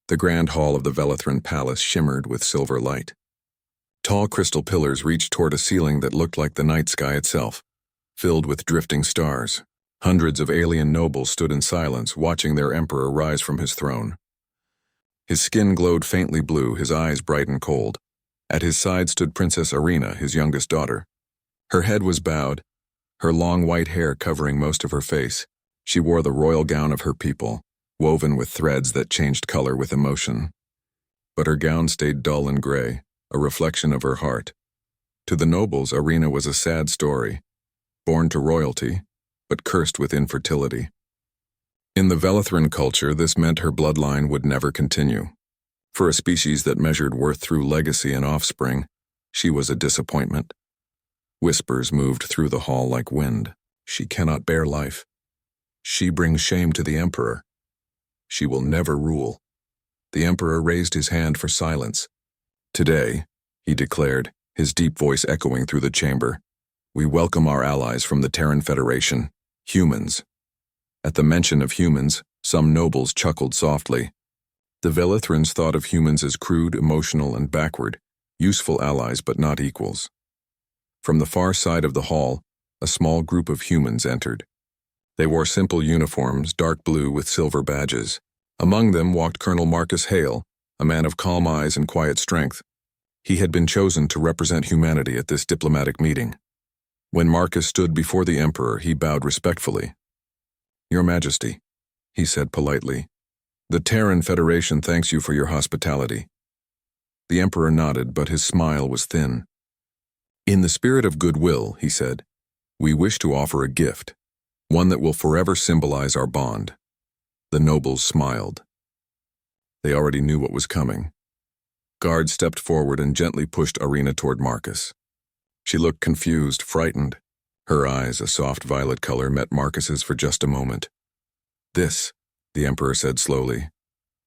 The grand hall of the Velethrin Palace shimmered with silver light. Tall crystal pillars reached toward a ceiling that looked like the night sky itself, filled with drifting stars. Hundreds of alien nobles stood in silence, watching their emperor rise from his throne. His skin glowed faintly blue, his eyes bright and cold. At his side stood Princess Arena, his youngest daughter. Her head was bowed, her long white hair covering most of her face. She wore the royal gown of her people, woven with threads that changed color with emotion. But her gown stayed dull and gray, a reflection of her heart. To the nobles, Arena was a sad story, born to royalty, but cursed with infertility. In the Velethrin culture, this meant her bloodline would never continue. For a species that measured worth through legacy and offspring, she was a disappointment. Whispers moved through the hall like wind. She cannot bear life. She brings shame to the emperor. She will never rule. The emperor raised his hand for silence. Today, he declared, his deep voice echoing through the chamber, we welcome our allies from the Terran Federation, humans. At the mention of humans, some nobles chuckled softly. The Velethrins thought of humans as crude, emotional, and backward, useful allies but not equals. From the far side of the hall, a small group of humans entered. They wore simple uniforms, dark blue with silver badges. Among them walked Colonel Marcus Hale, a man of calm eyes and quiet strength. He had been chosen to represent humanity at this diplomatic meeting. When Marcus stood before the emperor, he bowed respectfully. Your Majesty, he said politely, the Terran Federation thanks you for your hospitality. The emperor nodded, but his smile was thin. In the spirit of goodwill, he said, we wish to offer a gift, one that will forever symbolize our bond. The nobles smiled. They already knew what was coming. Guards stepped forward and gently pushed Arena toward Marcus. She looked confused, frightened. Her eyes, a soft violet color, met Marcus's for just a moment. This, the emperor said slowly,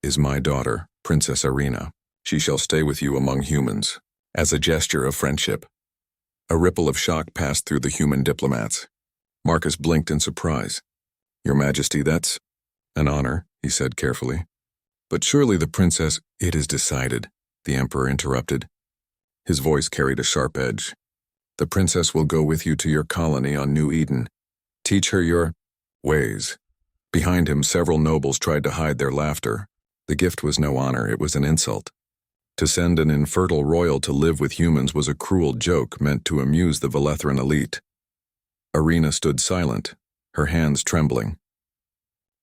is my daughter, Princess Arena. She shall stay with you among humans, as a gesture of friendship. A ripple of shock passed through the human diplomats. Marcus blinked in surprise. Your Majesty, that's an honor, he said carefully. But surely the princess, it is decided, the emperor interrupted. His voice carried a sharp edge. The princess will go with you to your colony on New Eden. Teach her your ways. Behind him, several nobles tried to hide their laughter. The gift was no honor, it was an insult. To send an infertile royal to live with humans was a cruel joke meant to amuse the Velethrin elite. Arena stood silent, her hands trembling.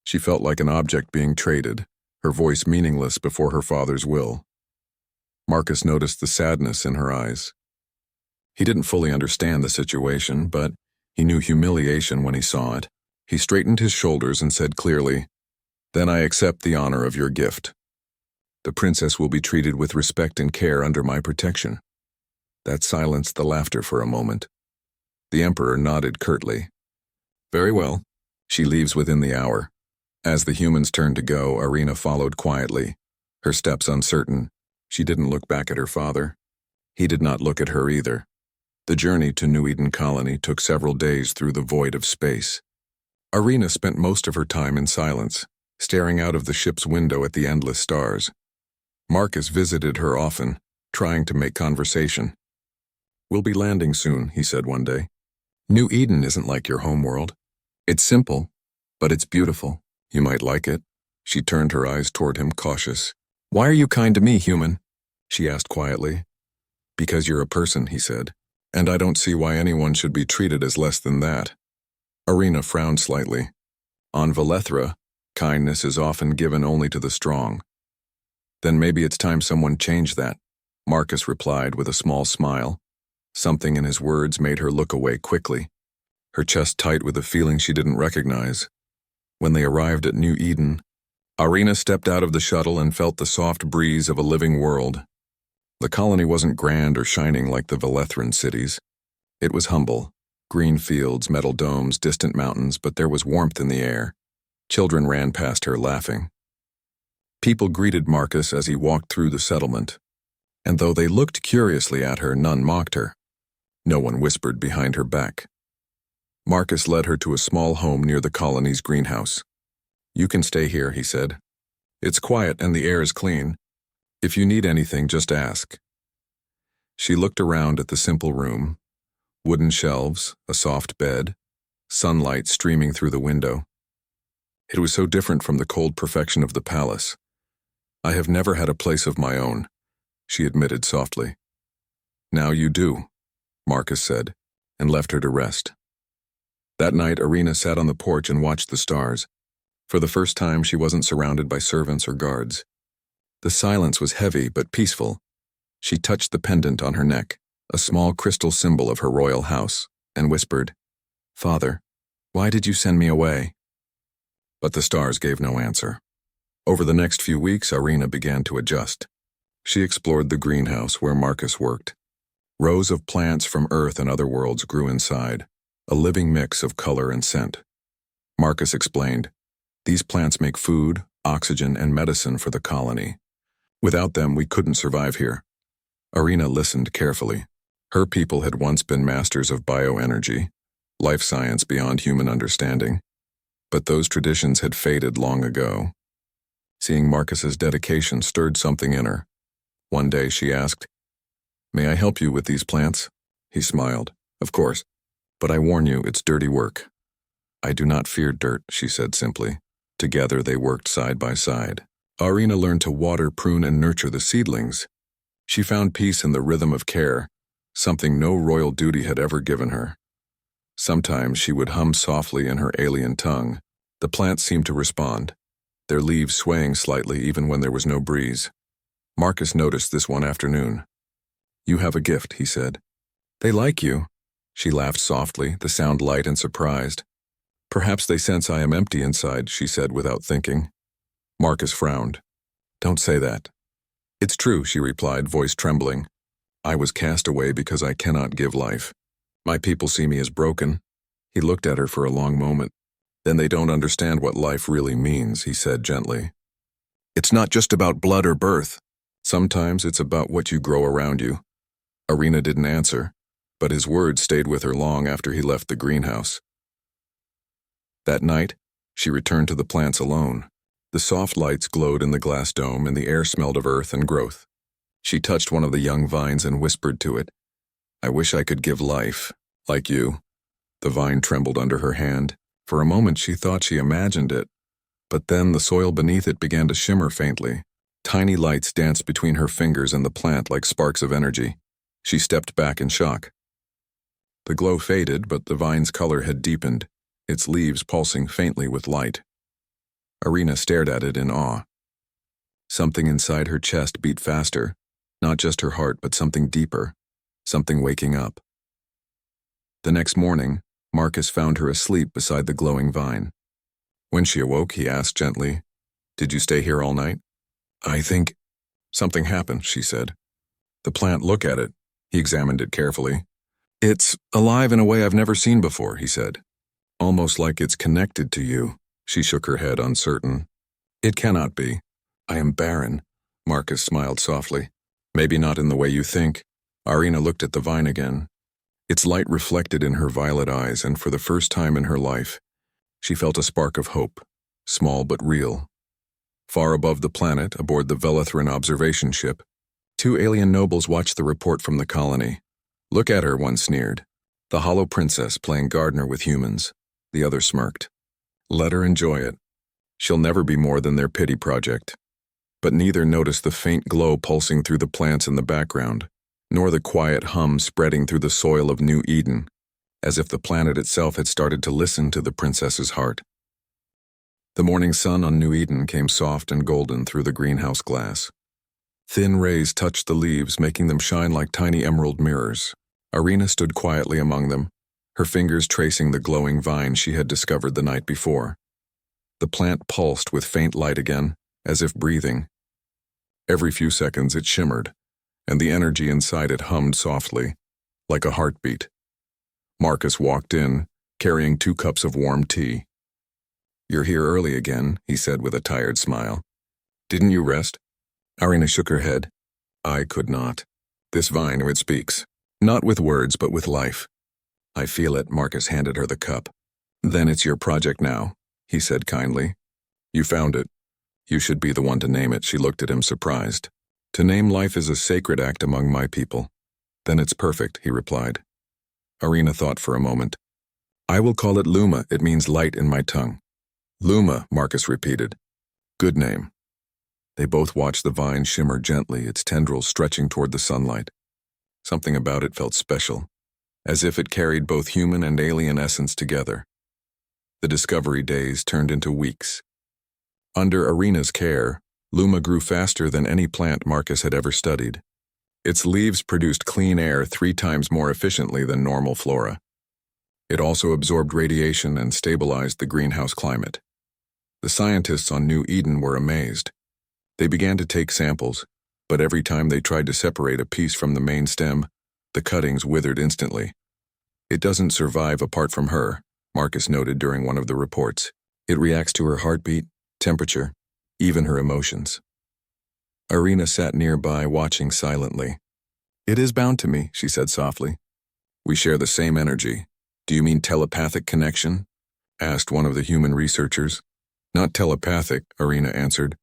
She felt like an object being traded, her voice meaningless before her father's will. Marcus noticed the sadness in her eyes. He didn't fully understand the situation, but he knew humiliation when he saw it. He straightened his shoulders and said clearly, Then I accept the honor of your gift. The princess will be treated with respect and care under my protection. That silenced the laughter for a moment. The emperor nodded curtly. Very well. She leaves within the hour. As the humans turned to go, Arena followed quietly, her steps uncertain. She didn't look back at her father. He did not look at her either. The journey to New Eden Colony took several days through the void of space. Arena spent most of her time in silence, staring out of the ship's window at the endless stars. Marcus visited her often, trying to make conversation. We'll be landing soon, he said one day. New Eden isn't like your home world. It's simple, but it's beautiful. You might like it. She turned her eyes toward him, cautious. Why are you kind to me, human? She asked quietly. Because you're a person, he said, and I don't see why anyone should be treated as less than that. Arena frowned slightly. On Velethra, kindness is often given only to the strong. Then maybe it's time someone changed that, Marcus replied with a small smile. Something in his words made her look away quickly, her chest tight with a feeling she didn't recognize. When they arrived at New Eden, Arena stepped out of the shuttle and felt the soft breeze of a living world. The colony wasn't grand or shining like the Velethrin cities. It was humble, green fields, metal domes, distant mountains, but there was warmth in the air. Children ran past her laughing. People greeted Marcus as he walked through the settlement, and though they looked curiously at her, none mocked her. No one whispered behind her back. Marcus led her to a small home near the colony's greenhouse. You can stay here, he said. It's quiet and the air is clean. If you need anything, just ask." She looked around at the simple room. Wooden shelves, a soft bed, sunlight streaming through the window. It was so different from the cold perfection of the palace. "I have never had a place of my own," she admitted softly. "Now you do," Marcus said, and left her to rest. That night, Irina sat on the porch and watched the stars. For the first time, she wasn't surrounded by servants or guards. The silence was heavy but peaceful. She touched the pendant on her neck, a small crystal symbol of her royal house, and whispered, "Father, why did you send me away?" But the stars gave no answer. Over the next few weeks, Irina began to adjust. She explored the greenhouse where Marcus worked. Rows of plants from Earth and other worlds grew inside, a living mix of color and scent. Marcus explained, "These plants make food, oxygen, and medicine for the colony. Without them, we couldn't survive here." Irina listened carefully. Her people had once been masters of bioenergy, life science beyond human understanding. But those traditions had faded long ago. Seeing Marcus's dedication stirred something in her. One day she asked, "May I help you with these plants?" He smiled. "Of course, but I warn you, it's dirty work." "I do not fear dirt," she said simply. Together they worked side by side. Irina learned to water, prune, and nurture the seedlings. She found peace in the rhythm of care, something no royal duty had ever given her. Sometimes she would hum softly in her alien tongue. The plants seemed to respond, their leaves swaying slightly even when there was no breeze. Marcus noticed this one afternoon. "You have a gift," he said. "They like you." She laughed softly, the sound light and surprised. "Perhaps they sense I am empty inside," she said without thinking. Marcus frowned. "Don't say that." "It's true," she replied, voice trembling. "I was cast away because I cannot give life. My people see me as broken." He looked at her for a long moment. "Then they don't understand what life really means," he said gently. "It's not just about blood or birth. Sometimes it's about what you grow around you." Irina didn't answer, but his words stayed with her long after he left the greenhouse. That night, she returned to the plants alone. The soft lights glowed in the glass dome and the air smelled of earth and growth. She touched one of the young vines and whispered to it, "I wish I could give life, like you." The vine trembled under her hand. For a moment she thought she imagined it, but then the soil beneath it began to shimmer faintly. Tiny lights danced between her fingers and the plant like sparks of energy. She stepped back in shock. The glow faded, but the vine's color had deepened, its leaves pulsing faintly with light. Irina stared at it in awe. Something inside her chest beat faster, not just her heart, but something deeper, something waking up. The next morning, Marcus found her asleep beside the glowing vine. When she awoke, he asked gently, "Did you stay here all night?" "I think something happened," she said. "The plant, look at it." He examined it carefully. "It's alive in a way I've never seen before," he said. "Almost like it's connected to you." She shook her head, uncertain. "It cannot be. I am barren." Marcus smiled softly. "Maybe not in the way you think." Irina looked at the vine again. Its light reflected in her violet eyes, and for the first time in her life, she felt a spark of hope, small but real. Far above the planet, aboard the Velethrin observation ship, two alien nobles watched the report from the colony. "Look at her," one sneered. "The hollow princess playing gardener with humans." The other smirked. "Let her enjoy it. She'll never be more than their pity project." But neither noticed the faint glow pulsing through the plants in the background, nor the quiet hum spreading through the soil of New Eden, as if the planet itself had started to listen to the princess's heart. The morning sun on New Eden came soft and golden through the greenhouse glass. Thin rays touched the leaves, making them shine like tiny emerald mirrors. Irina stood quietly among them, her fingers tracing the glowing vine she had discovered the night before. The plant pulsed with faint light again, as if breathing. Every few seconds it shimmered, and the energy inside it hummed softly, like a heartbeat. Marcus walked in, carrying 2 cups of warm tea. "You're here early again," he said with a tired smile. "Didn't you rest?" Irina shook her head. "I could not. This vine, it speaks. Not with words, but with life." "I feel it." Marcus handed her the cup. "Then it's your project now," he said kindly. "You found it. You should be the one to name it, she looked at him surprised. To name life is a sacred act among my people. Then it's perfect, he replied. Arena thought for a moment. I will call it Luma, it means light in my tongue. Luma, Marcus repeated. Good name. They both watched the vine shimmer gently, its tendrils stretching toward the sunlight. Something about it felt special, as if it carried both human and alien essence together. The discovery days turned into weeks. Under Arena's care, Luma grew faster than any plant Marcus had ever studied. Its leaves produced clean air 3 times more efficiently than normal flora. It also absorbed radiation and stabilized the greenhouse climate. The scientists on New Eden were amazed. They began to take samples, but every time they tried to separate a piece from the main stem, the cuttings withered instantly. It doesn't survive apart from her, Marcus noted during one of the reports. It reacts to her heartbeat, temperature, even her emotions. Arena sat nearby, watching silently. It is bound to me, she said softly. We share the same energy. Do you mean telepathic connection? Asked one of the human researchers. Not telepathic, Arena answered.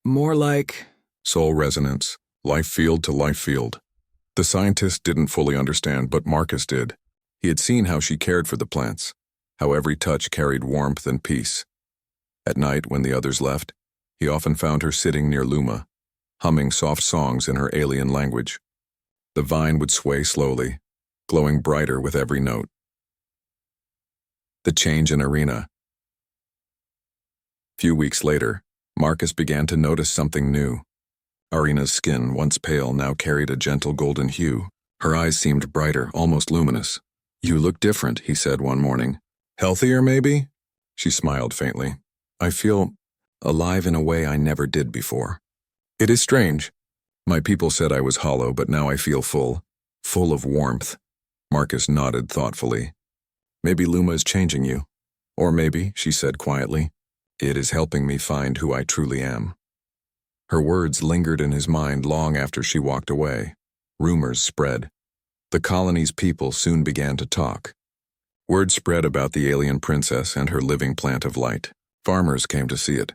More like soul resonance, life field to life field. The scientist didn't fully understand, but Marcus did. He had seen how she cared for the plants, how every touch carried warmth and peace. At night, when the others left, he often found her sitting near Luma, humming soft songs in her alien language. The vine would sway slowly, glowing brighter with every note. The change in Arena. Few weeks later, Marcus began to notice something new. Arena's skin, once pale, now carried a gentle golden hue. Her eyes seemed brighter, almost luminous. You look different, he said one morning. Healthier, maybe? She smiled faintly. I feel alive in a way I never did before. It is strange. My people said I was hollow, but now I feel full of warmth. Marcus nodded thoughtfully. Maybe Luma is changing you. Or maybe, she said quietly, it is helping me find who I truly am. Her words lingered in his mind long after she walked away. Rumors spread. The colony's people soon began to talk. Word spread about the alien princess and her living plant of light. Farmers came to see it,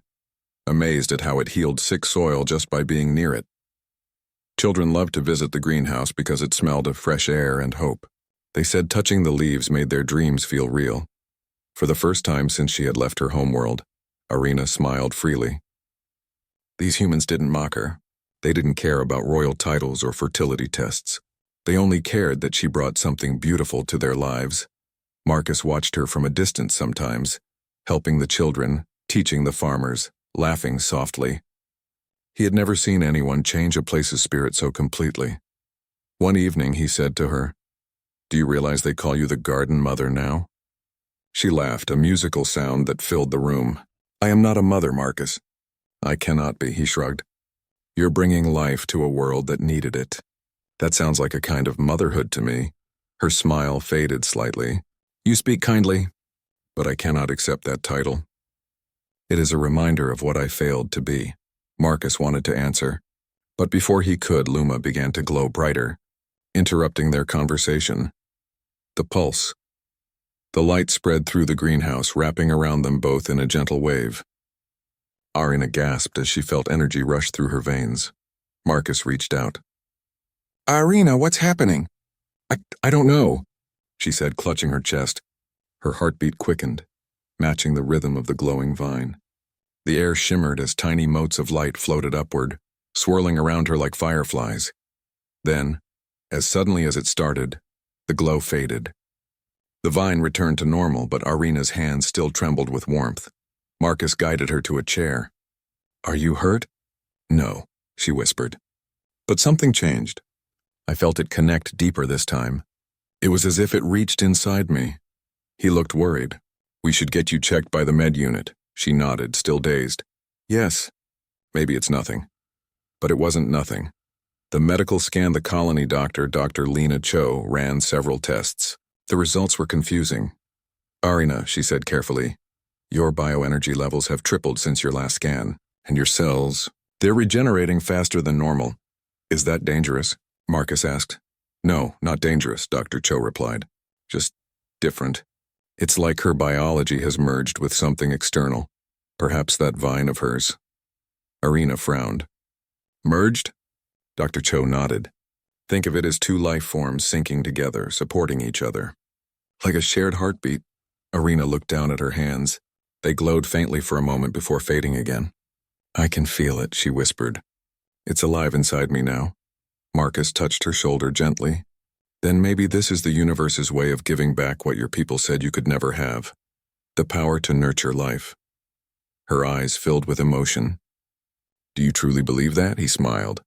amazed at how it healed sick soil just by being near it. Children loved to visit the greenhouse because it smelled of fresh air and hope. They said touching the leaves made their dreams feel real. For the first time since she had left her homeworld, Arena smiled freely. These humans didn't mock her. They didn't care about royal titles or fertility tests. They only cared that she brought something beautiful to their lives. Marcus watched her from a distance sometimes, helping the children, teaching the farmers, laughing softly. He had never seen anyone change a place's spirit so completely. One evening he said to her, Do you realize they call you the Garden Mother now? She laughed, a musical sound that filled the room. I am not a mother, Marcus. I cannot be, he shrugged. You're bringing life to a world that needed it. That sounds like a kind of motherhood to me. Her smile faded slightly. You speak kindly, but I cannot accept that title. It is a reminder of what I failed to be. Marcus wanted to answer, but before he could, Luma began to glow brighter, interrupting their conversation. The pulse. The light spread through the greenhouse, wrapping around them both in a gentle wave. Arena gasped as she felt energy rush through her veins. Marcus reached out. Arena, what's happening? I don't know, she said, clutching her chest. Her heartbeat quickened, matching the rhythm of the glowing vine. The air shimmered as tiny motes of light floated upward, swirling around her like fireflies. Then, as suddenly as it started, the glow faded. The vine returned to normal, but Arena's hands still trembled with warmth. Marcus guided her to a chair. Are you hurt? No, she whispered. But something changed. I felt it connect deeper this time. It was as if it reached inside me. He looked worried. We should get you checked by the med unit. She nodded, still dazed. Yes. Maybe it's nothing. But it wasn't nothing. The medical scan the colony doctor, Dr. Lena Cho, ran several tests. The results were confusing. Arena, she said carefully, your bioenergy levels have tripled since your last scan, and your cells, they're regenerating faster than normal. Is that dangerous? Marcus asked. No, not dangerous, Dr. Cho replied. Just different. It's like her biology has merged with something external. Perhaps that vine of hers. Arena frowned. Merged? Dr. Cho nodded. Think of it as two life forms syncing together, supporting each other. Like a shared heartbeat. Arena looked down at her hands. They glowed faintly for a moment before fading again. I can feel it, she whispered. It's alive inside me now. Marcus touched her shoulder gently. Then maybe this is the universe's way of giving back what your people said you could never have. The power to nurture life. Her eyes filled with emotion. Do you truly believe that? He smiled.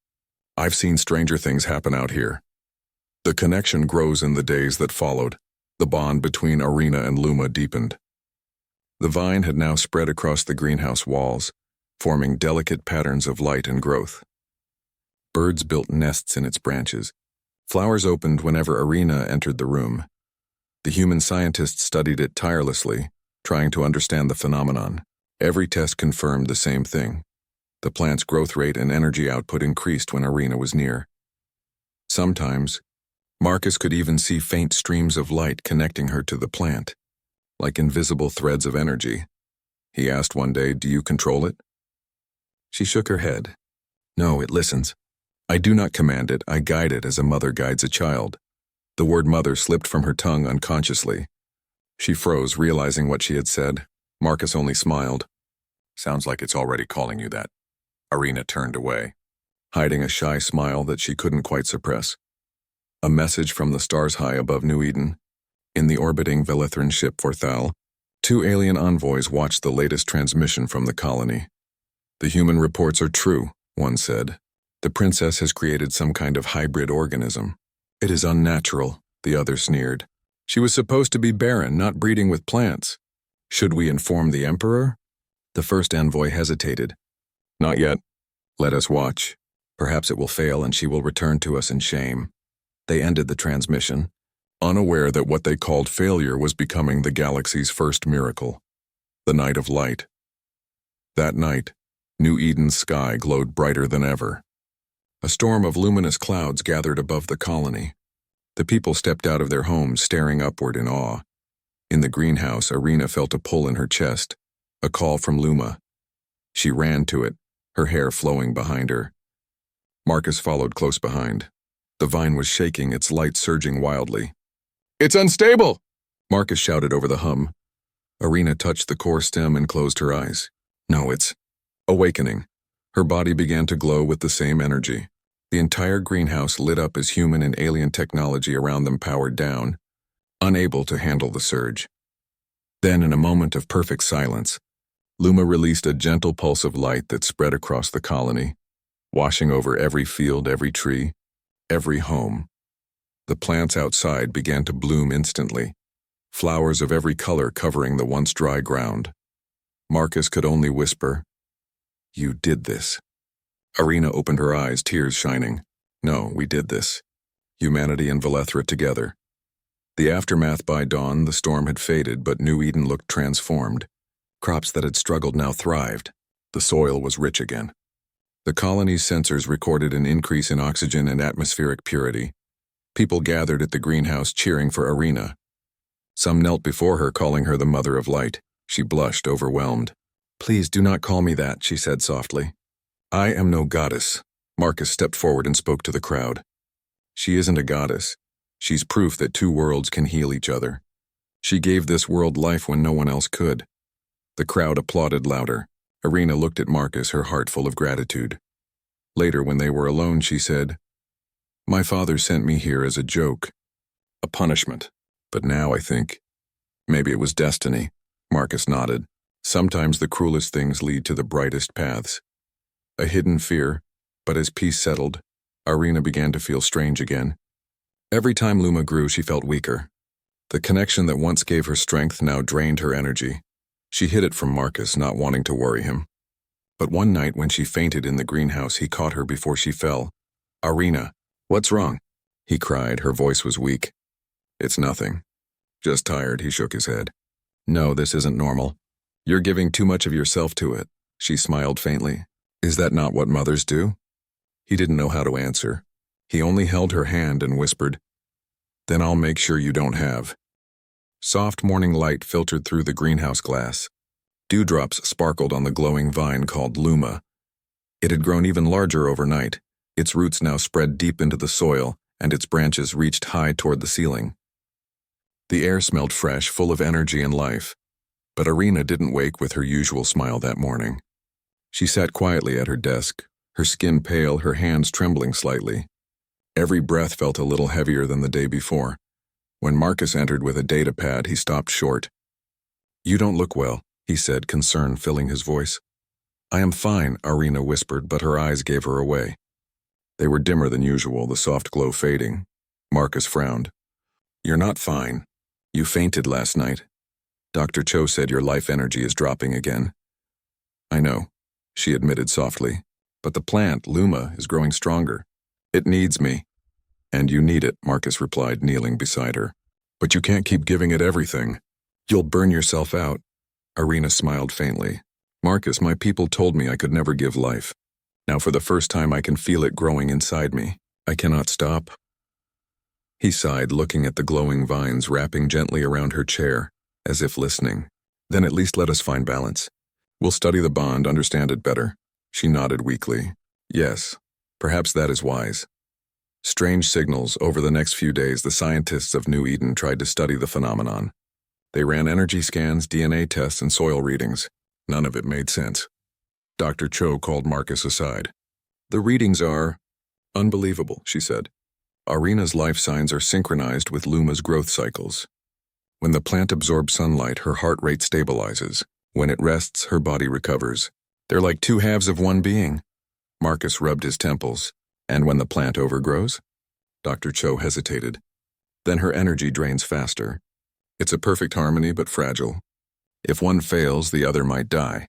I've seen stranger things happen out here. The connection grows in the days that followed. The bond between Arena and Luma deepened. The vine had now spread across the greenhouse walls, forming delicate patterns of light and growth. Birds built nests in its branches. Flowers opened whenever Arena entered the room. The human scientists studied it tirelessly, trying to understand the phenomenon. Every test confirmed the same thing. The plant's growth rate and energy output increased when Arena was near. Sometimes, Marcus could even see faint streams of light connecting her to the plant, like invisible threads of energy. He asked one day, "Do you control it?" She shook her head. No, it listens. I do not command it, I guide it as a mother guides a child. The word mother slipped from her tongue unconsciously. She froze, realizing what she had said. Marcus only smiled. Sounds like it's already calling you that. Arena turned away, hiding a shy smile that she couldn't quite suppress. A message from the stars high above New Eden. In the orbiting Velithran ship Infertile, two alien envoys watched the latest transmission from the colony. The human reports are true, one said. The princess has created some kind of hybrid organism. It is unnatural, the other sneered. She was supposed to be barren, not breeding with plants. Should we inform the Emperor? The first envoy hesitated. Not yet. Let us watch. Perhaps it will fail and she will return to us in shame. They ended the transmission, unaware that what they called failure was becoming the galaxy's first miracle. The night of light. That night, New Eden's sky glowed brighter than ever. A storm of luminous clouds gathered above the colony. The people stepped out of their homes, staring upward in awe. In the greenhouse, Arena felt a pull in her chest, a call from Luma. She ran to it, her hair flowing behind her. Marcus followed close behind. The vine was shaking, its light surging wildly. It's unstable! Marcus shouted over the hum. Arena touched the core stem and closed her eyes. No, it's awakening. Her body began to glow with the same energy. The entire greenhouse lit up as human and alien technology around them powered down, unable to handle the surge. Then, in a moment of perfect silence, Luma released a gentle pulse of light that spread across the colony, washing over every field, every tree, every home. The plants outside began to bloom instantly, flowers of every color covering the once dry ground. Marcus could only whisper, "You did this." Arena opened her eyes, tears shining. No, we did this. Humanity and Velithra together. The aftermath by dawn, the storm had faded, but New Eden looked transformed. Crops that had struggled now thrived. The soil was rich again. The colony's sensors recorded an increase in oxygen and atmospheric purity. People gathered at the greenhouse cheering for Arena. Some knelt before her, calling her the Mother of Light. She blushed, overwhelmed. "Please do not call me that," she said softly. "I am no goddess." Marcus stepped forward and spoke to the crowd. "She isn't a goddess. She's proof that two worlds can heal each other. She gave this world life when no one else could." The crowd applauded louder. Arena looked at Marcus, her heart full of gratitude. Later, when they were alone, she said, "My father sent me here as a joke, a punishment. But now I think, maybe it was destiny." Marcus nodded. Sometimes the cruelest things lead to the brightest paths. A hidden fear, but as peace settled, Arena began to feel strange again. Every time Luma grew, she felt weaker. The connection that once gave her strength now drained her energy. She hid it from Marcus, not wanting to worry him. But one night when she fainted in the greenhouse, he caught her before she fell. "Arena, what's wrong?" he cried. Her voice was weak. "It's nothing. Just tired," he shook his head. "No, this isn't normal. You're giving too much of yourself to it." She smiled faintly. "Is that not what mothers do?" He didn't know how to answer. He only held her hand and whispered, "Then I'll make sure you don't have." Soft morning light filtered through the greenhouse glass. Dewdrops sparkled on the glowing vine called Luma. It had grown even larger overnight. Its roots now spread deep into the soil, and its branches reached high toward the ceiling. The air smelled fresh, full of energy and life. But Irina didn't wake with her usual smile that morning. She sat quietly at her desk, her skin pale, her hands trembling slightly. Every breath felt a little heavier than the day before. When Marcus entered with a data pad, he stopped short. "You don't look well," he said, concern filling his voice. "I am fine," Irina whispered, but her eyes gave her away. They were dimmer than usual, the soft glow fading. Marcus frowned. "You're not fine. You fainted last night. Dr. Cho said your life energy is dropping again." "I know," she admitted softly, "but the plant, Luma, is growing stronger. It needs me." "And you need it," Marcus replied, kneeling beside her. "But you can't keep giving it everything. You'll burn yourself out." Irina smiled faintly. "Marcus, my people told me I could never give life. Now for the first time I can feel it growing inside me. I cannot stop." He sighed, looking at the glowing vines wrapping gently around her chair, as if listening. "Then at least let us find balance. We'll study the bond, understand it better." She nodded weakly. "Yes, perhaps that is wise." Strange signals. Over the next few days, the scientists of New Eden tried to study the phenomenon. They ran energy scans, DNA tests, and soil readings. None of it made sense. Dr. Cho called Marcus aside. "The readings are unbelievable," she said. "Irina's life signs are synchronized with Luma's growth cycles. When the plant absorbs sunlight, her heart rate stabilizes. When it rests, her body recovers. They're like two halves of one being." Marcus rubbed his temples. "And when the plant overgrows?" Dr. Cho hesitated. "Then her energy drains faster. It's a perfect harmony, but fragile. If one fails, the other might die."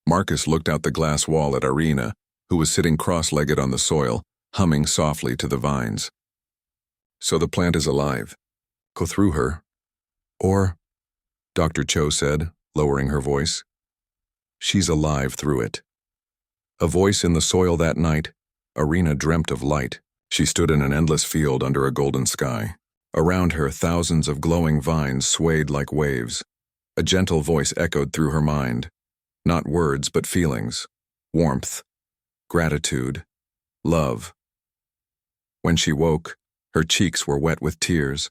Marcus looked out the glass wall at Irina, who was sitting cross-legged on the soil, humming softly to the vines. "So the plant is alive. Go through her. Or," Dr. Cho said, lowering her voice, "she's alive through it." A voice in the soil that night. Irina dreamt of light. She stood in an endless field under a golden sky. Around her, thousands of glowing vines swayed like waves. A gentle voice echoed through her mind. Not words, but feelings. Warmth. Gratitude. Love. When she woke, her cheeks were wet with tears.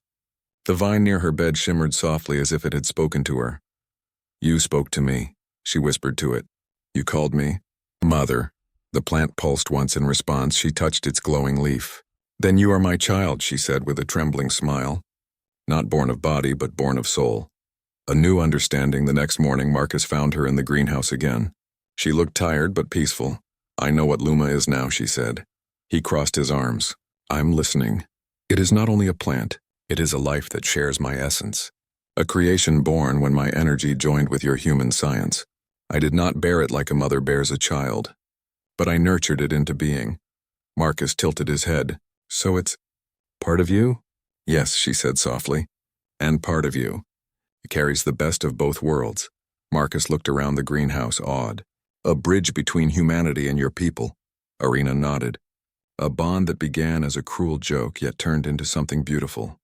The vine near her bed shimmered softly as if it had spoken to her. "You spoke to me," she whispered to it. "You called me Mother." The plant pulsed once in response. She touched its glowing leaf. "Then you are my child," she said with a trembling smile. "Not born of body, but born of soul." A new understanding. The next morning, Marcus found her in the greenhouse again. She looked tired but peaceful. "I know what Luma is now," she said. He crossed his arms. "I'm listening. It is not only a plant, it is a life that shares my essence. A creation born when my energy joined with your human science. I did not bear it like a mother bears a child, but I nurtured it into being." Marcus tilted his head. "So it's part of you?" "Yes," she said softly. "And part of you. It carries the best of both worlds." Marcus looked around the greenhouse, awed. "A bridge between humanity and your people." Irina nodded. "A bond that began as a cruel joke yet turned into something beautiful.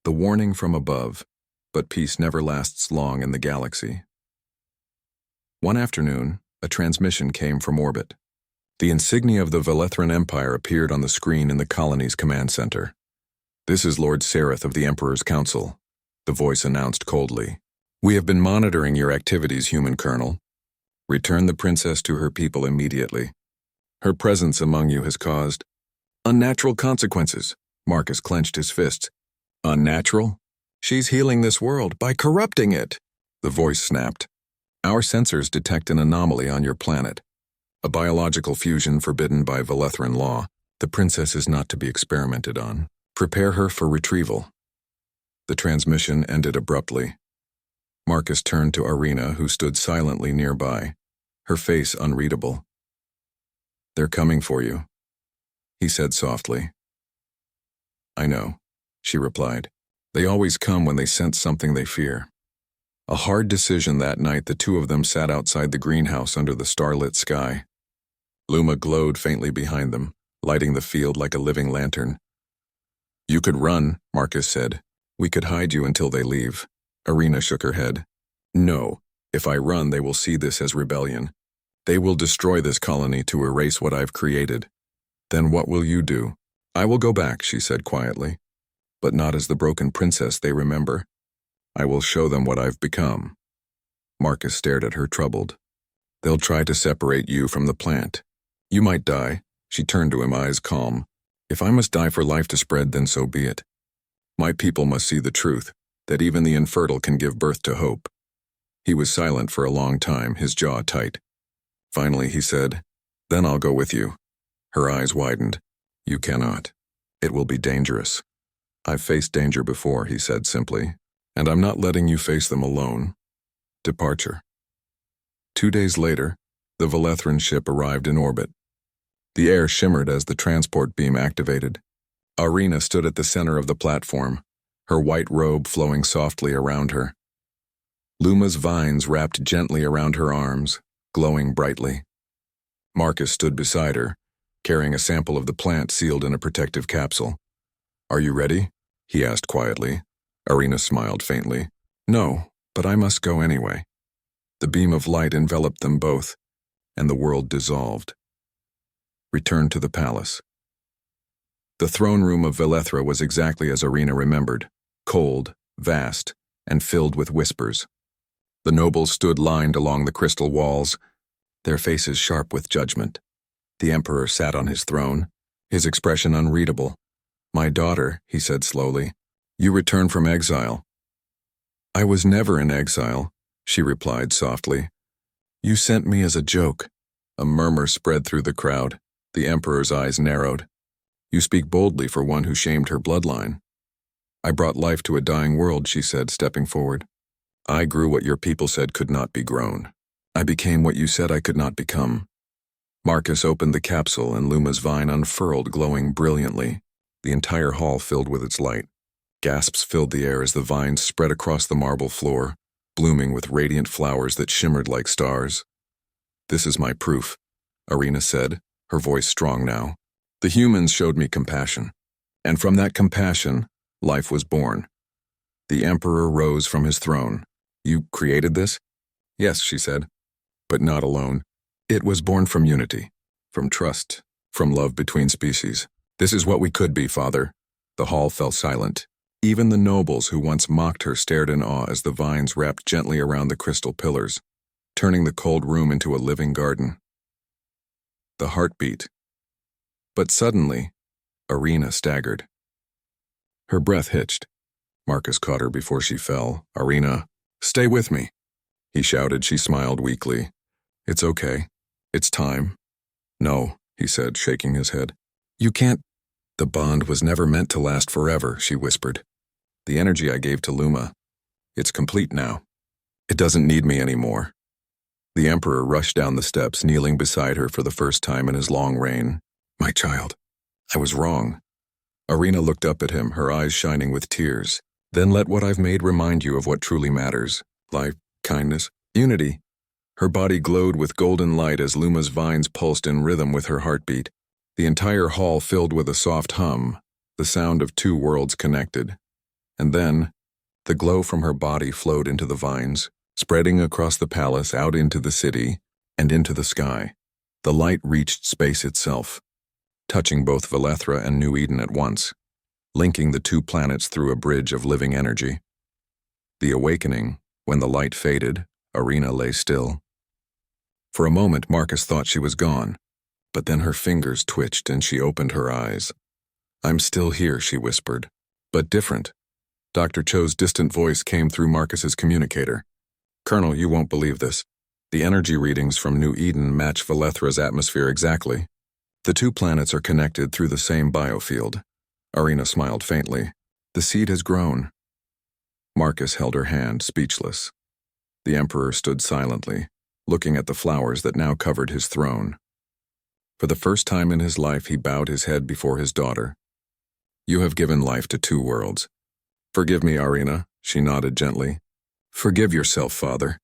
The warning from above, but peace never lasts long in the galaxy." One afternoon, a transmission came from orbit. The insignia of the Velethran Empire appeared on the screen in the colony's command center. "This is Lord Sereth of the Emperor's Council," the voice announced coldly. "We have been monitoring your activities, human colonel. Return the princess to her people immediately. Her presence among you has caused unnatural consequences." Marcus clenched his fists. "Unnatural? She's healing this world by corrupting it," the voice snapped. "Our sensors detect an anomaly on your planet. A biological fusion forbidden by Velethran law. The princess is not to be experimented on. Prepare her for retrieval." The transmission ended abruptly. Marcus turned to Irina, who stood silently nearby, her face unreadable. "They're coming for you," he said softly. "I know," she replied. "They always come when they sense something they fear." A hard decision that night. The two of them sat outside the greenhouse under the starlit sky. Luma glowed faintly behind them, lighting the field like a living lantern. "You could run," Marcus said. "We could hide you until they leave." Irina shook her head. "No, if I run they will see this as rebellion. They will destroy this colony to erase what I've created. Then what will you do? I will go back, she said quietly. But not as the broken princess they remember. I will show them what I've become. Marcus stared at her, troubled. They'll try to separate you from the plant. You might die. She turned to him, eyes calm. If I must die for life to spread, then so be it. My people must see the truth, that even the infertile can give birth to hope. He was silent for a long time, his jaw tight. Finally he said, Then I'll go with you. Her eyes widened. You cannot. It will be dangerous. I've faced danger before, he said simply, and I'm not letting you face them alone. Departure. 2 days later, the Velethran ship arrived in orbit. The air shimmered as the transport beam activated. Arena stood at the center of the platform, her white robe flowing softly around her. Luma's vines wrapped gently around her arms, glowing brightly. Marcus stood beside her, carrying a sample of the plant sealed in a protective capsule. Are you ready? He asked quietly. Arena smiled faintly. No, but I must go anyway. The beam of light enveloped them both, and the world dissolved. Return to the palace. The throne room of Velethra was exactly as Arena remembered, cold, vast, and filled with whispers. The nobles stood lined along the crystal walls, their faces sharp with judgment. The emperor sat on his throne, his expression unreadable. My daughter, he said slowly, you returned from exile. I was never in exile, she replied softly. You sent me as a joke. A murmur spread through the crowd. The emperor's eyes narrowed. You speak boldly for one who shamed her bloodline. I brought life to a dying world, she said, stepping forward. I grew what your people said could not be grown. I became what you said I could not become. Marcus opened the capsule and Luma's vine unfurled, glowing brilliantly. The entire hall filled with its light. Gasps filled the air as the vines spread across the marble floor, blooming with radiant flowers that shimmered like stars. This is my proof, Arena said, her voice strong now. The humans showed me compassion, and from that compassion, life was born. The emperor rose from his throne. You created this? Yes, she said, but not alone. It was born from unity, from trust, from love between species. This is what we could be, Father. The hall fell silent. Even the nobles who once mocked her stared in awe as the vines wrapped gently around the crystal pillars, turning the cold room into a living garden. The heart beat. But suddenly, Arena staggered. Her breath hitched. Marcus caught her before she fell. Arena, stay with me, he shouted. She smiled weakly. It's okay. It's time. No, he said, shaking his head. You can't. The bond was never meant to last forever, she whispered. The energy I gave to Luma, it's complete now. It doesn't need me anymore. The emperor rushed down the steps, kneeling beside her for the first time in his long reign. My child, I was wrong. Arena looked up at him, her eyes shining with tears. Then let what I've made remind you of what truly matters. Life, kindness, unity. Her body glowed with golden light as Luma's vines pulsed in rhythm with her heartbeat. The entire hall filled with a soft hum, the sound of two worlds connected. And then, the glow from her body flowed into the vines, spreading across the palace, out into the city, and into the sky. The light reached space itself, touching both Velethra and New Eden at once, linking the two planets through a bridge of living energy. The awakening, when the light faded, Arena lay still. For a moment, Marcus thought she was gone, but then her fingers twitched and she opened her eyes. I'm still here, she whispered, but different. Dr. Cho's distant voice came through Marcus's communicator. Colonel, you won't believe this. The energy readings from New Eden match Velethra's atmosphere exactly. The two planets are connected through the same biofield. Arena smiled faintly. The seed has grown. Marcus held her hand, speechless. The Emperor stood silently, looking at the flowers that now covered his throne. For the first time in his life, he bowed his head before his daughter. You have given life to two worlds. Forgive me, Arena, she nodded gently. Forgive yourself, Father.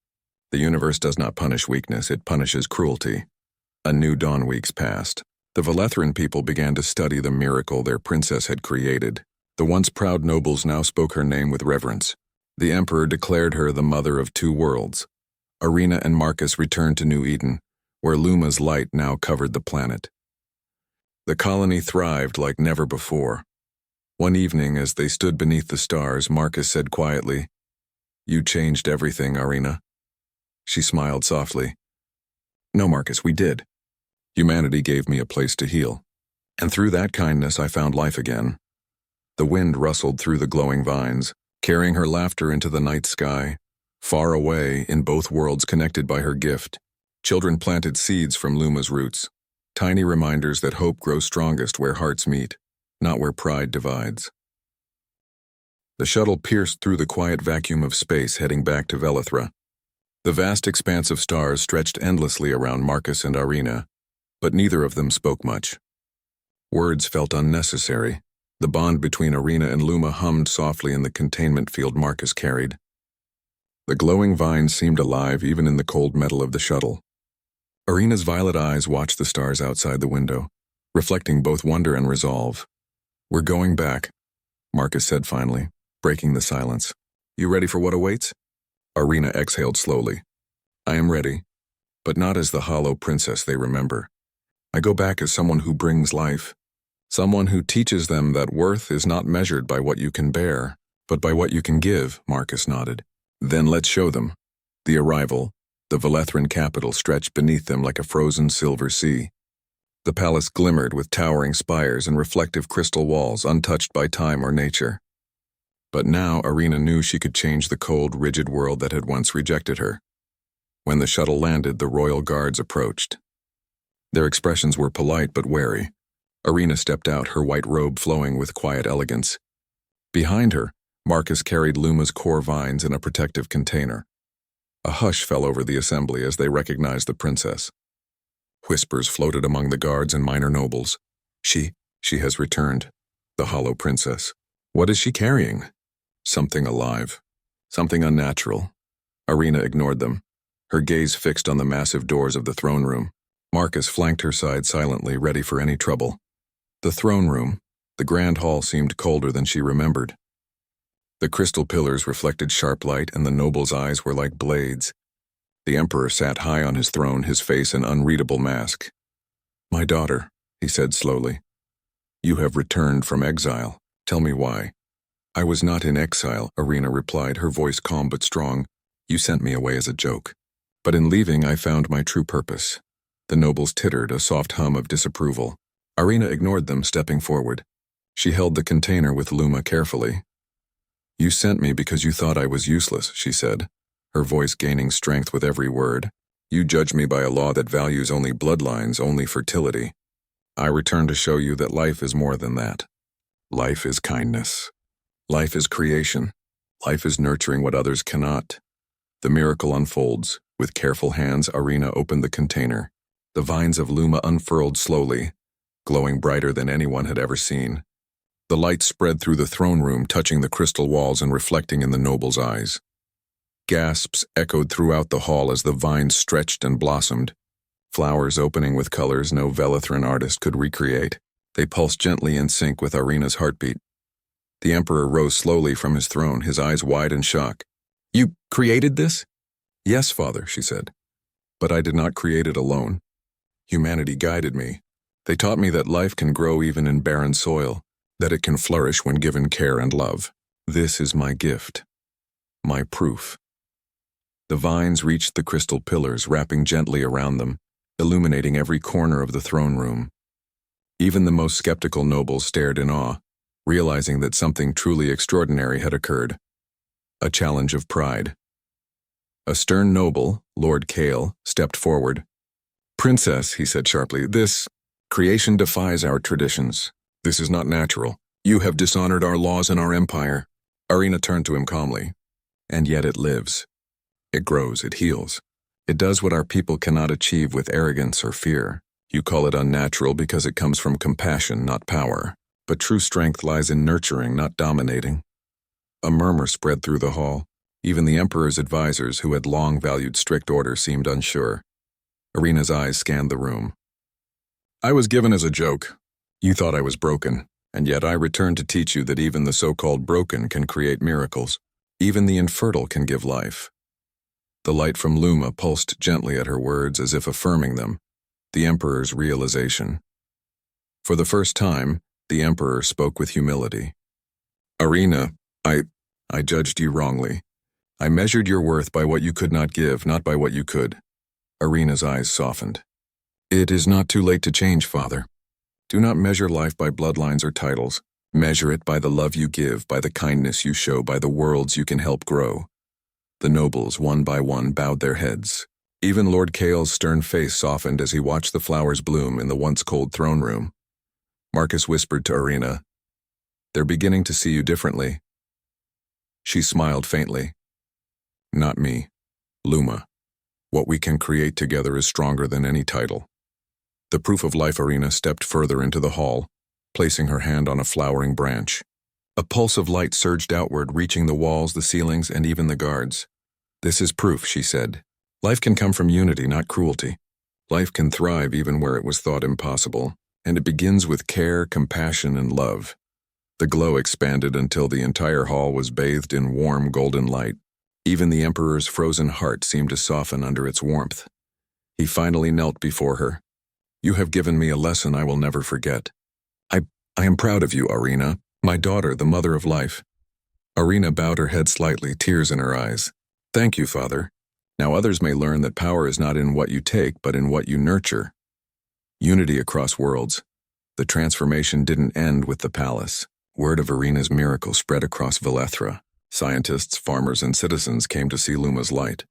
The universe does not punish weakness, it punishes cruelty. A new dawn weeks passed. The Velethran people began to study the miracle their princess had created. The once proud nobles now spoke her name with reverence. The Emperor declared her the mother of two worlds. Arena and Marcus returned to New Eden, where Luma's light now covered the planet. The colony thrived like never before. One evening, as they stood beneath the stars, Marcus said quietly, "You changed everything, Arena." She smiled softly. "No, Marcus, we did. Humanity gave me a place to heal. And through that kindness, I found life again." The wind rustled through the glowing vines, carrying her laughter into the night sky. Far away, in both worlds connected by her gift, children planted seeds from Luma's roots, tiny reminders that hope grows strongest where hearts meet, not where pride divides. The shuttle pierced through the quiet vacuum of space, heading back to Velithra. The vast expanse of stars stretched endlessly around Marcus and Arena, but neither of them spoke much. Words felt unnecessary. The bond between Arena and Luma hummed softly in the containment field Marcus carried. The glowing vines seemed alive even in the cold metal of the shuttle. Arena's violet eyes watched the stars outside the window, reflecting both wonder and resolve. "We're going back," Marcus said finally, breaking the silence. "You ready for what awaits?" Arena exhaled slowly. "I am ready, but not as the hollow princess they remember. I go back as someone who brings life, someone who teaches them that worth is not measured by what you can bear, but by what you can give," Marcus nodded. "Then let's show them." The arrival, the Velithran capital stretched beneath them like a frozen silver sea. The palace glimmered with towering spires and reflective crystal walls untouched by time or nature. But now Arena knew she could change the cold, rigid world that had once rejected her. When the shuttle landed, the royal guards approached. Their expressions were polite but wary. Arena stepped out, her white robe flowing with quiet elegance. Behind her, Marcus carried Luma's core vines in a protective container. A hush fell over the assembly as they recognized the princess. Whispers floated among the guards and minor nobles. She has returned. The hollow princess. What is she carrying? Something alive. Something unnatural. Arena ignored them, her gaze fixed on the massive doors of the throne room. Marcus flanked her side silently, ready for any trouble. The throne room, the grand hall, seemed colder than she remembered. The crystal pillars reflected sharp light, and the noble's eyes were like blades. The emperor sat high on his throne, his face an unreadable mask. "My daughter," he said slowly, "you have returned from exile. Tell me why." "I was not in exile," Arena replied, her voice calm but strong. "You sent me away as a joke. But in leaving, I found my true purpose." The nobles tittered, a soft hum of disapproval. Arena ignored them, stepping forward. She held the container with Luma carefully. "You sent me because you thought I was useless," she said, her voice gaining strength with every word. "You judge me by a law that values only bloodlines, only fertility. I return to show you that life is more than that. Life is kindness. Life is creation. Life is nurturing what others cannot." The miracle unfolds. With careful hands, Arena opened the container. The vines of Luma unfurled slowly, glowing brighter than anyone had ever seen. The light spread through the throne room, touching the crystal walls and reflecting in the noble's eyes. Gasps echoed throughout the hall as the vines stretched and blossomed, flowers opening with colors no Velithran artist could recreate. They pulsed gently in sync with Arena's heartbeat. The emperor rose slowly from his throne, his eyes wide in shock. "You created this?" "Yes, father," she said. "But I did not create it alone. Humanity guided me. They taught me that life can grow even in barren soil, that it can flourish when given care and love. This is my gift. My proof." The vines reached the crystal pillars, wrapping gently around them, illuminating every corner of the throne room. Even the most skeptical nobles stared in awe, realizing that something truly extraordinary had occurred. A challenge of pride. A stern noble, Lord Kale, stepped forward. "Princess," he said sharply, "this creation defies our traditions. This is not natural. You have dishonored our laws and our empire." Arena turned to him calmly. "And yet it lives. It grows, it heals. It does what our people cannot achieve with arrogance or fear. You call it unnatural because it comes from compassion, not power. But true strength lies in nurturing, not dominating." A murmur spread through the hall. Even the emperor's advisors, who had long valued strict order, seemed unsure. Arena's eyes scanned the room. "I was given as a joke. You thought I was broken, and yet I returned to teach you that even the so-called broken can create miracles. Even the infertile can give life. The light from Luma pulsed gently at her words as if affirming them, the Emperor's realization. For the first time, the Emperor spoke with humility. Arena, I judged you wrongly. I measured your worth by what you could not give, not by what you could. Arena's eyes softened. It is not too late to change, Father. Do not measure life by bloodlines or titles. Measure it by the love you give, by the kindness you show, by the worlds you can help grow. The nobles, one by one, bowed their heads. Even Lord Kael's stern face softened as he watched the flowers bloom in the once cold throne room. Marcus whispered to Arena, "They're beginning to see you differently." She smiled faintly. "Not me. Luma. What we can create together is stronger than any title." The Proof of Life Arena stepped further into the hall, placing her hand on a flowering branch. A pulse of light surged outward, reaching the walls, the ceilings, and even the guards. "This is proof," she said. "Life can come from unity, not cruelty. Life can thrive even where it was thought impossible, and it begins with care, compassion, and love." The glow expanded until the entire hall was bathed in warm golden light. Even the Emperor's frozen heart seemed to soften under its warmth. He finally knelt before her. "You have given me a lesson I will never forget. I am proud of you, Arena, my daughter, the mother of life." Arena bowed her head slightly, tears in her eyes. "Thank you, Father. Now others may learn that power is not in what you take, but in what you nurture." Unity across worlds. The transformation didn't end with the palace. Word of Arena's miracle spread across Velethra. Scientists, farmers, and citizens came to see Luma's light.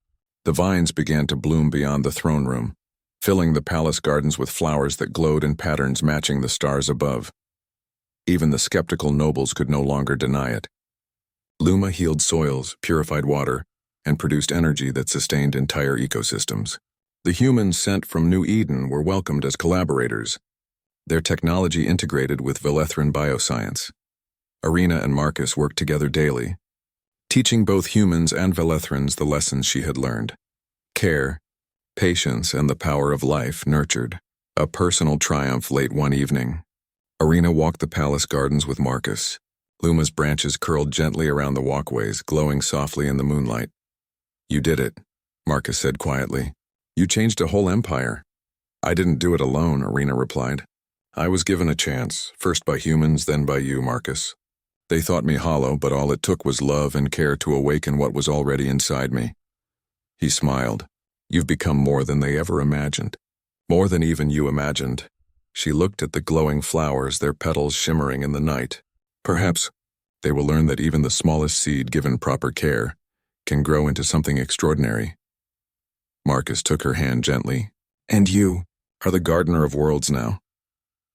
The vines began to bloom beyond the throne room, filling the palace gardens with flowers that glowed in patterns matching the stars above. Even the skeptical nobles could no longer deny it. Luma healed soils, purified water, and produced energy that sustained entire ecosystems. The humans sent from New Eden were welcomed as collaborators, their technology integrated with Velethran bioscience. Arena and Marcus worked together daily, teaching both humans and Velethrans the lessons she had learned. Care, patience, and the power of life nurtured. A personal triumph late one evening. Arena walked the palace gardens with Marcus. Luma's branches curled gently around the walkways, glowing softly in the moonlight. "You did it," Marcus said quietly. "You changed a whole empire." "I didn't do it alone," Arena replied. "I was given a chance, first by humans, then by you, Marcus. They thought me hollow, but all it took was love and care to awaken what was already inside me." He smiled. "You've become more than they ever imagined. More than even you imagined." She looked at the glowing flowers, their petals shimmering in the night. "Perhaps they will learn that even the smallest seed, given proper care, can grow into something extraordinary." Marcus took her hand gently. "And you are the gardener of worlds now."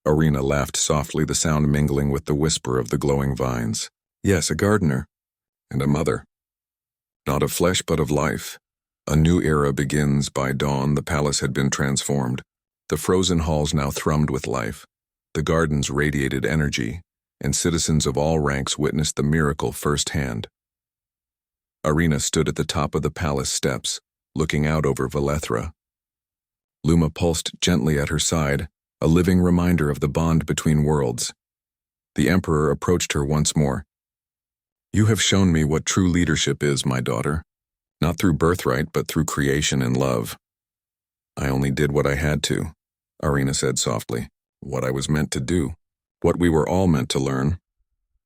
Arena laughed softly, the sound mingling with the whisper of the glowing vines. "Yes, a gardener. And a mother. Not of flesh, but of life. A new era begins. By dawn, the palace had been transformed. The frozen halls now thrummed with life. The gardens radiated energy, and citizens of all ranks witnessed the miracle firsthand. Arena stood at the top of the palace steps, looking out over Velethra. Luma pulsed gently at her side, a living reminder of the bond between worlds. The Emperor approached her once more. "You have shown me what true leadership is, my daughter. Not through birthright, but through creation and love." "I only did what I had to," Arena said softly. "What I was meant to do. What we were all meant to learn."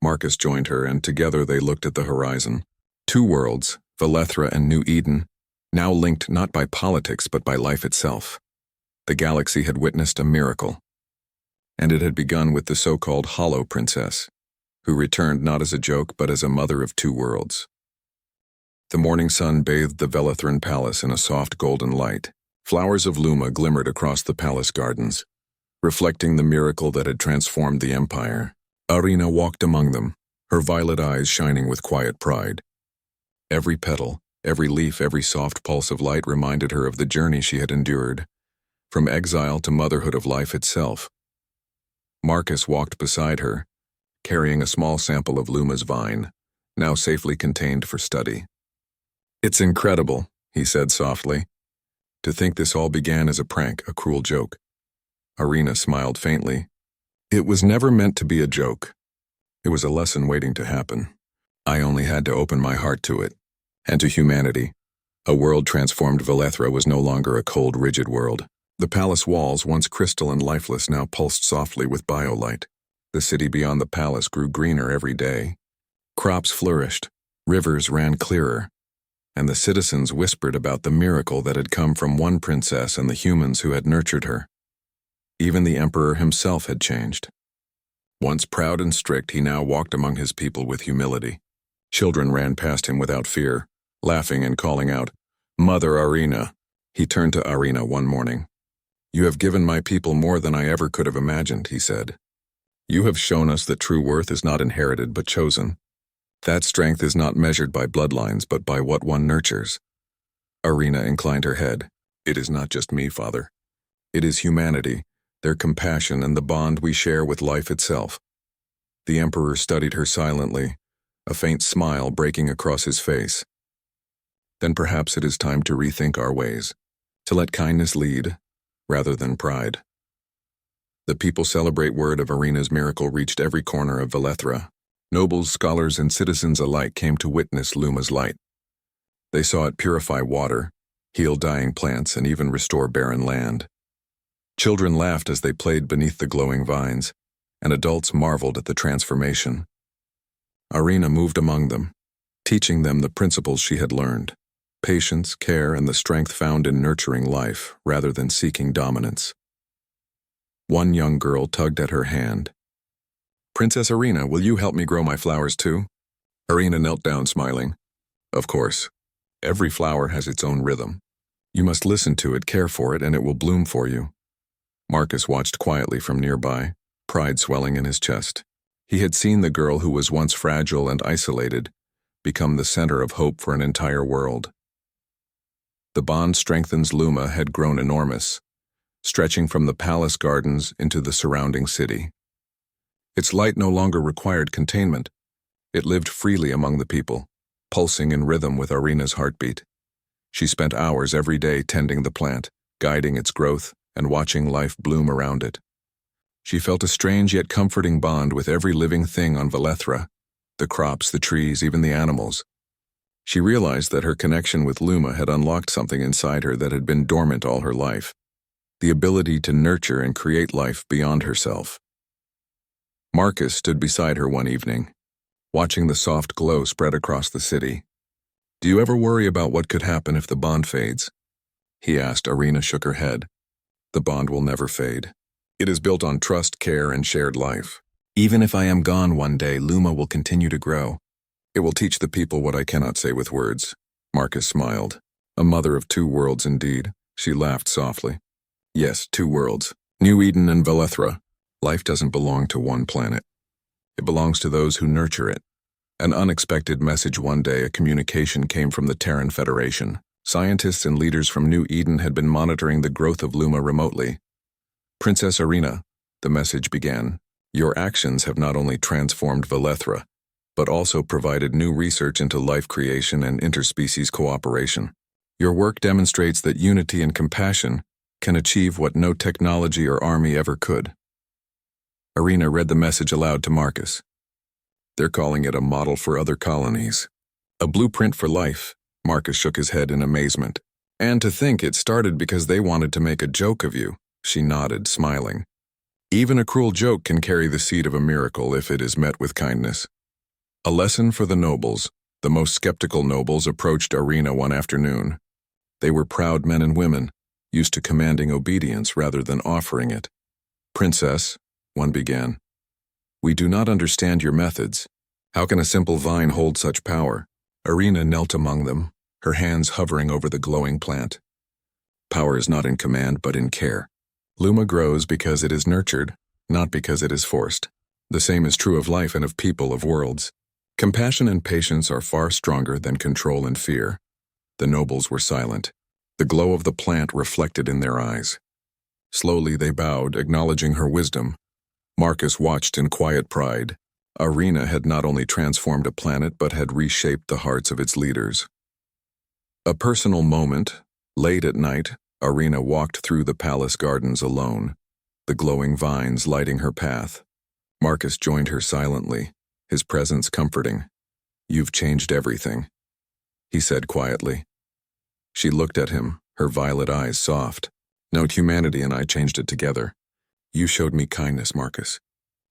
Marcus joined her, and together they looked at the horizon. Two worlds, Velethra and New Eden, now linked not by politics but by life itself. The galaxy had witnessed a miracle. And it had begun with the so-called Hollow Princess, who returned not as a joke but as a mother of two worlds. The morning sun bathed the Velethran palace in a soft golden light. Flowers of Luma glimmered across the palace gardens, reflecting the miracle that had transformed the empire. Arena walked among them, her violet eyes shining with quiet pride. Every petal, every leaf, every soft pulse of light reminded her of the journey she had endured, from exile to motherhood of life itself. Marcus walked beside her, carrying a small sample of Luma's vine, now safely contained for study. "It's incredible," he said softly. "To think this all began as a prank, a cruel joke." Arena smiled faintly. "It was never meant to be a joke. It was a lesson waiting to happen. I only had to open my heart to it, and to humanity." A world-transformed Valethra was no longer a cold, rigid world. The palace walls, once crystal and lifeless, now pulsed softly with biolight. The city beyond the palace grew greener every day. Crops flourished, rivers ran clearer, and the citizens whispered about the miracle that had come from one princess and the humans who had nurtured her. Even the emperor himself had changed. Once proud and strict, he now walked among his people with humility. Children ran past him without fear, laughing and calling out, "Mother Arena." He turned to Arena one morning. "You have given my people more than I ever could have imagined," he said. "You have shown us that true worth is not inherited but chosen. That strength is not measured by bloodlines but by what one nurtures." Arena inclined her head. "It is not just me, Father. It is humanity, their compassion and the bond we share with life itself." The Emperor studied her silently, a faint smile breaking across his face. "Then perhaps it is time to rethink our ways, to let kindness lead, rather than pride." The people celebrate word of Arena's miracle reached every corner of Valethra. Nobles, scholars, and citizens alike came to witness Luma's light. They saw it purify water, heal dying plants, and even restore barren land. Children laughed as they played beneath the glowing vines, and adults marveled at the transformation. Arena moved among them, teaching them the principles she had learned: patience, care, and the strength found in nurturing life rather than seeking dominance. One young girl tugged at her hand. "Princess Arena, will you help me grow my flowers too?" Arena knelt down smiling. "Of course. Every flower has its own rhythm. You must listen to it, care for it, and it will bloom for you." Marcus watched quietly from nearby, pride swelling in his chest. He had seen the girl who was once fragile and isolated become the center of hope for an entire world. The bond strengthens Luma had grown enormous, stretching from the palace gardens into the surrounding city. Its light no longer required containment. It lived freely among the people, pulsing in rhythm with Arena's heartbeat. She spent hours every day tending the plant, guiding its growth, and watching life bloom around it. She felt a strange yet comforting bond with every living thing on Valethra, the crops, the trees, even the animals. She realized that her connection with Luma had unlocked something inside her that had been dormant all her life: the ability to nurture and create life beyond herself. Marcus stood beside her one evening, watching the soft glow spread across the city. "Do you ever worry about what could happen if the bond fades?" he asked. Arena shook her head. "The bond will never fade. It is built on trust, care, and shared life. Even if I am gone one day, Luma will continue to grow. It will teach the people what I cannot say with words." Marcus smiled. "A mother of two worlds indeed." She laughed softly. "Yes, two worlds. New Eden and Valethra. Life doesn't belong to one planet. It belongs to those who nurture it." An unexpected message one day, a communication came from the Terran Federation. Scientists and leaders from New Eden had been monitoring the growth of Luma remotely. "Princess Arena," the message began, "your actions have not only transformed Valethra, but also provided new research into life creation and interspecies cooperation. Your work demonstrates that unity and compassion can achieve what no technology or army ever could." Arena read the message aloud to Marcus. "They're calling it a model for other colonies. A blueprint for life." Marcus shook his head in amazement. "And to think it started because they wanted to make a joke of you." She nodded, smiling. "Even a cruel joke can carry the seed of a miracle if it is met with kindness." A lesson for the nobles. The most skeptical nobles approached Arena one afternoon. They were proud men and women, used to commanding obedience rather than offering it. "Princess," one began, "we do not understand your methods. How can a simple vine hold such power?" Arena knelt among them, her hands hovering over the glowing plant. "Power is not in command, but in care. Luma grows because it is nurtured, not because it is forced. The same is true of life and of people, of worlds. Compassion and patience are far stronger than control and fear." The nobles were silent, the glow of the plant reflected in their eyes. Slowly they bowed, acknowledging her wisdom. Marcus watched in quiet pride. Arena had not only transformed a planet but had reshaped the hearts of its leaders. A personal moment. Late at night, Arena walked through the palace gardens alone, the glowing vines lighting her path. Marcus joined her silently, his presence comforting. "You've changed everything," he said quietly. She looked at him, her violet eyes soft. "Note humanity and I changed it together. You showed me kindness, Marcus.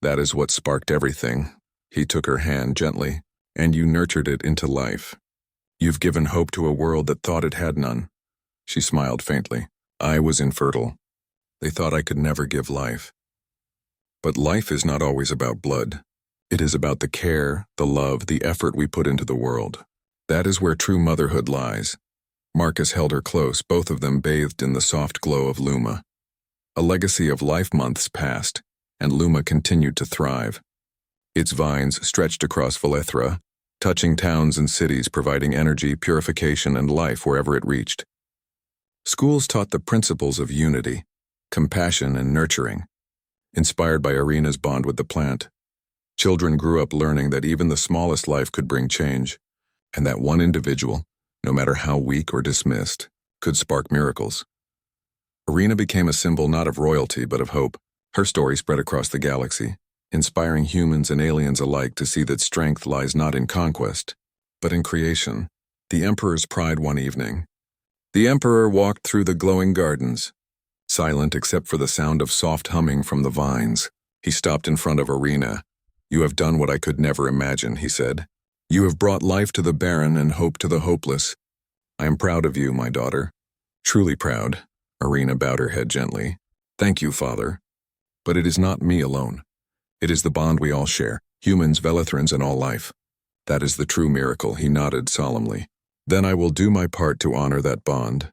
That is what sparked everything." He took her hand gently, "And you nurtured it into life. You've given hope to a world that thought it had none." She smiled faintly. "I was infertile. They thought I could never give life. But life is not always about blood. It is about the care, the love, the effort we put into the world. That is where true motherhood lies." Marcus held her close, both of them bathed in the soft glow of Luma. A legacy of life months passed, and Luma continued to thrive. Its vines stretched across Valethra, touching towns and cities, providing energy, purification, and life wherever it reached. Schools taught the principles of unity, compassion, and nurturing. Inspired by Arena's bond with the plant, children grew up learning that even the smallest life could bring change, and that one individual, no matter how weak or dismissed, could spark miracles. Arena became a symbol not of royalty but of hope. Her story spread across the galaxy, inspiring humans and aliens alike to see that strength lies not in conquest, but in creation. The Emperor's pride one evening. The Emperor walked through the glowing gardens, silent except for the sound of soft humming from the vines. He stopped in front of Arena. "You have done what I could never imagine," he said. "You have brought life to the barren and hope to the hopeless. I am proud of you, my daughter. Truly proud." Arena bowed her head gently. "Thank you, Father. But it is not me alone. It is the bond we all share, humans, Velethrans, and all life. That is the true miracle," he nodded solemnly. "Then I will do my part to honor that bond."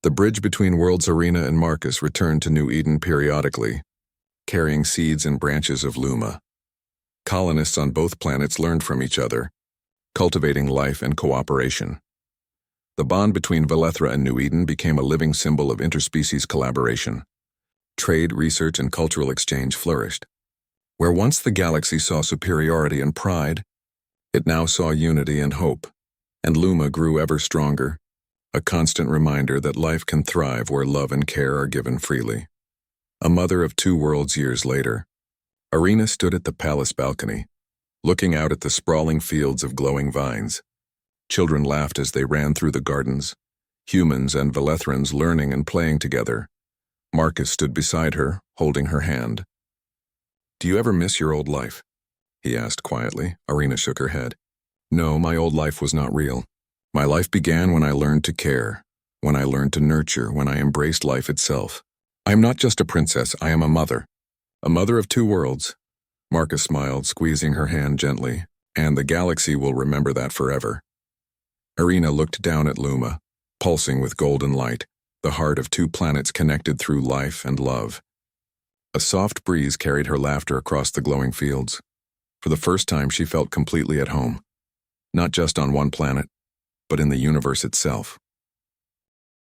The bridge between worlds, Arena and Marcus returned to New Eden periodically, carrying seeds and branches of Luma. Colonists on both planets learned from each other, cultivating life and cooperation. The bond between Valethra and New Eden became a living symbol of interspecies collaboration. Trade, research, and cultural exchange flourished. Where once the galaxy saw superiority and pride, it now saw unity and hope, and Luma grew ever stronger, a constant reminder that life can thrive where love and care are given freely. A mother of two worlds years later, Arena stood at the palace balcony, looking out at the sprawling fields of glowing vines. Children laughed as they ran through the gardens, humans and Velethrans learning and playing together. Marcus stood beside her, holding her hand. "Do you ever miss your old life?" he asked quietly. Arena shook her head. "No, my old life was not real. My life began when I learned to care, when I learned to nurture, when I embraced life itself. I am not just a princess, I am a mother of two worlds." Marcus smiled, squeezing her hand gently, "And the galaxy will remember that forever." Arena looked down at Luma, pulsing with golden light, the heart of two planets connected through life and love. A soft breeze carried her laughter across the glowing fields. For the first time, she felt completely at home, not just on one planet, but in the universe itself.